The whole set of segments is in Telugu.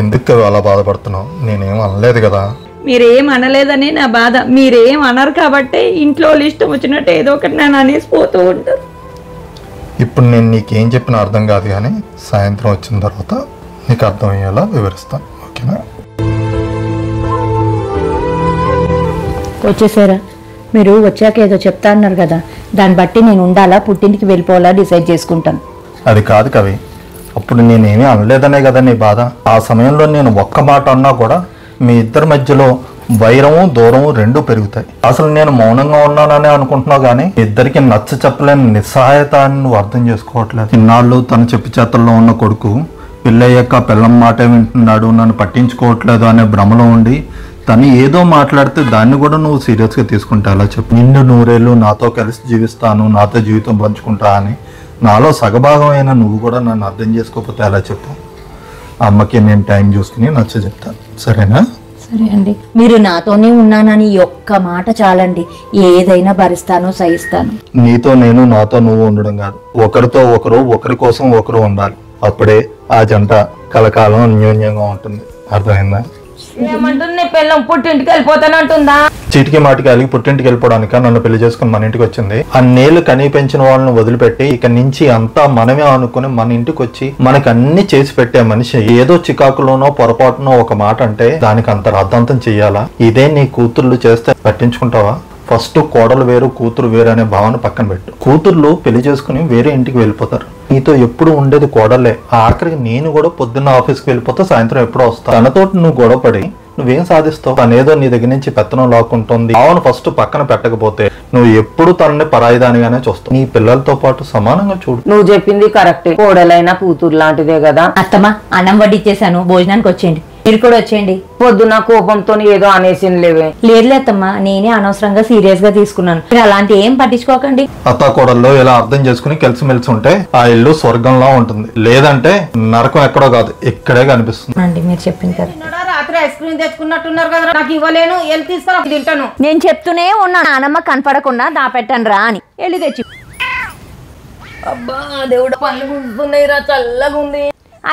ఎందుకు అలా బాధపడుతున్నావు? నేనేం అనలేదు కదా. మీరేం అనలేదని నా బాధ. మీరేం అనరు కాబట్టి ఇంట్లో ఇష్టం వచ్చినట్టు ఏదో ఒకటి నేను అనేసిపోతూ ఉంటారు. ఇప్పుడు నేను నీకేం చెప్పినా అర్థం కాదు, కానీ సాయంత్రం వచ్చిన తర్వాత నీకు అర్థమయ్యేలా వివరిస్తాను, ఓకేనా? వచ్చేసారా? మీరు వచ్చాక ఏదో చెప్తా అన్నారు కదా, దాన్ని బట్టి నేను ఉండాలా పుట్టింటికి వెళ్ళిపోవాలా డిసైడ్ చేసుకుంటాను. అది కాదు కవి, అప్పుడు నేనేమీ అనలేదనే కదా నీ బాధ. ఆ సమయంలో నేను ఒక్క మాట అన్నా కూడా మీ ఇద్దరి మధ్యలో వైరము దూరము రెండూ పెరుగుతాయి. అసలు నేను మౌనంగా ఉన్నానని అనుకుంటున్నావు, కానీ ఇద్దరికి నచ్చ చెప్పలేని నిస్సహాయత అని నువ్వు అర్థం చేసుకోవట్లేదు. ఇన్నాళ్ళు తన చెప్పు చేతల్లో ఉన్న కొడుకు పెళ్ళయ్యాక పిల్లం మాటే వింటున్నాడు, నన్ను పట్టించుకోవట్లేదు అనే భ్రమలో ఉండి తను ఏదో మాట్లాడితే దాన్ని కూడా నువ్వు సీరియస్గా తీసుకుంటా అలా చెప్పు. నిన్ను నూరేళ్ళు నాతో కలిసి జీవిస్తాను, నాతో జీవితం పంచుకుంటా అని నాలో సగభాగమైన నువ్వు కూడా నన్ను అర్థం చేసుకోకపోతే అలా చెప్పు. అమ్మకి నేను టైం చూసుకుని నచ్చ చెప్తాను, సరేనా? సరే అండి, మీరు నాతోనే ఉన్నానని ఒక్క మాట చాలండి, ఏదైనా భరిస్తాను, సహిస్తాను. నీతో నేను, నాతో నువ్వు ఉండడం కాదు, ఒకరితో ఒకరు, ఒకరి కోసం ఒకరు ఉండాలి. అప్పుడే ఆ జంట కలకాలం అన్యోన్యంగా ఉంటుంది. అర్థమైందా? ఏమంటుంది పిల్లం పుట్టింటికి వెళ్ళిపోతానంటుందా? చీటికి మాటికి అలిగి పుట్టింటికి వెళ్ళిపోవడానిక నన్ను పెళ్లి చేసుకుని మన ఇంటికి వచ్చింది? అన్నేళ్ళు కనీ పెంచిన వాళ్ళని వదిలిపెట్టి ఇక నుంచి అంతా మనమే అనుకుని మన ఇంటికి వచ్చి మనకి అన్ని చేసి పెట్టే మనిషి ఏదో చికాకులోనో పొరపాటునో ఒక మాట అంటే దానికి అంత రాద్ధాంతం చెయ్యాలా? ఇదే నీ కూతుర్లు చేస్తే పట్టించుకుంటావా? ఫస్ట్ కోడలు వేరు కూతురు వేరు అనే భావన పక్కన పెట్టు. కూతుర్లు పెళ్లి చేసుకుని వేరే ఇంటికి వెళ్ళిపోతారు. నీతో ఎప్పుడు ఉండేది కోడలే. ఆఖరికి నేను కూడా పొద్దున్న ఆఫీస్కి వెళ్ళిపోతా, సాయంత్రం ఎప్పుడో వస్తా. తనతో నువ్వు గొడవపడి నువ్వేం సాధిస్తావు? తనేదో నీ దగ్గర నుంచి పెత్తనం లాక్కుంటుంది. భావన ఫస్ట్ పక్కన పెట్టకపోతే నువ్వు ఎప్పుడు తనని పరాయిదానిగానే చూస్తావు. నీ పిల్లలతో పాటు సమానంగా చూడు. నువ్వు చెప్పింది కరెక్టే, కోడలైనా కూతురు లాంటిదే కదా. అత్తమ్మా, అన్నం వడ్డిచ్చేసాను, భోజనానికి వచ్చేయండి. మీరు కూడా వచ్చేయండి. పొద్దున కోపంతో ఏదో అనేసింది లేవే. లేదులేత్తమ్మా, నేనే అనవసరంగా సీరియస్ గా తీసుకున్నాను. మీరు అలాంటి ఏం పట్టించుకోకండి. అత్తా కోడల్లో ఇలా అర్థం చేసుకుని కలిసిమెలిసి ఉంటే ఆ ఇల్లు స్వర్గంలా ఉంటుంది. లేదంటే నరకం ఎక్కడో కాదు, ఇక్కడే కనిపిస్తుంది. అండి మీరు చెప్పింది కదా. రాత్రి ఐస్ క్రీమ్ తెచ్చుకున్నట్టున్నారు కదా, నాకు ఇవ్వలేను, వెళ్ళి తీసుకురా తింటాను. నేను చెప్తూనే ఉన్నా, నానమ్మ కనపడకుండా దాపెట్టండి రా అని. వెళ్ళి తెచ్చి. అబ్బా దేవుడు, పళ్ళు గుంజుతున్నాయి రా, చల్లగా ఉంది.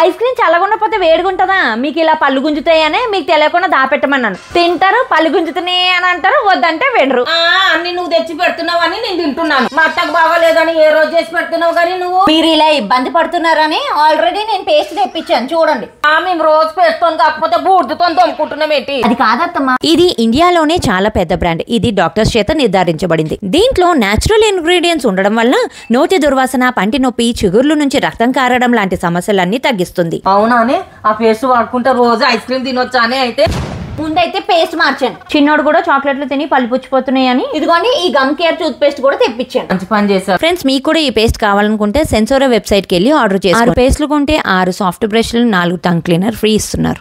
ఐస్ క్రీమ్ చల్లగుండపోతే వేడిగుంటదా? మీకు ఇలా పళ్ళు గుంజుతాయనే మీకు తెలియకుండా దాపెట్టమన్నాను. తింటారు, పళ్ళు గుంజుతున్నాయి అని అంటారు, వద్దంటే వినరు. అన్ని నువ్వు తెచ్చి పెడుతున్నావు అని నేను తింటున్నాను. మా అత్తకు బాగాలేదని ఏ రోజు చేసి పెడుతున్నావు కానీ నువ్వు. మీరు ఇలా ఇబ్బంది పడుతున్నారని ఆల్రెడీ నేను పేస్ట్ తెప్పించాను, చూడండి. మేము రోజు పేస్ట్ కాకపోతే బూర్దుతో తోముకుంటున్నాం ఏంటి? అది కాదత్తమ్మా. ఇది ఇండియాలోనే చాలా పెద్ద బ్రాండ్. ఇది డాక్టర్స్ చేత నిర్ధారించబడింది. దీంట్లో నేచురల్ ఇంగ్రీడియంట్స్ ఉండడం వల్ల నోటి దుర్వాసన, పంటి నొప్పి, చిగుర్ల నుంచి రక్తం కారడం లాంటి సమస్యలన్నీ తగ్గిస్తుంది. అవునానే, ఆ పేస్ట్ వాడుకుంటే రోజు ఐస్ క్రీమ్ తినొచ్చానే. అయితే ముందైతే పేస్ట్ మార్చాను. చిన్నోడు కూడా చాక్లెట్లు తిని పళ్ళు పుచ్చిపోతున్నాయని ఇదిగోండి ఈ గమ్ కేర్ టూత్ పేస్ట్ కూడా తెప్పించాను. మంచి పని చేశారు. ఫ్రెండ్స్, మీకు కూడా ఈ పేస్ట్ కావాలనుకుంటే సెన్సోరా వెబ్సైట్ కి వెళ్ళి ఆర్డర్ చేసి 6 పేస్ట్లు కొంటే 6 సాఫ్ట్ బ్రష్లు, 4 టంగ్ క్లీనర్ ఫ్రీ ఇస్తున్నారు.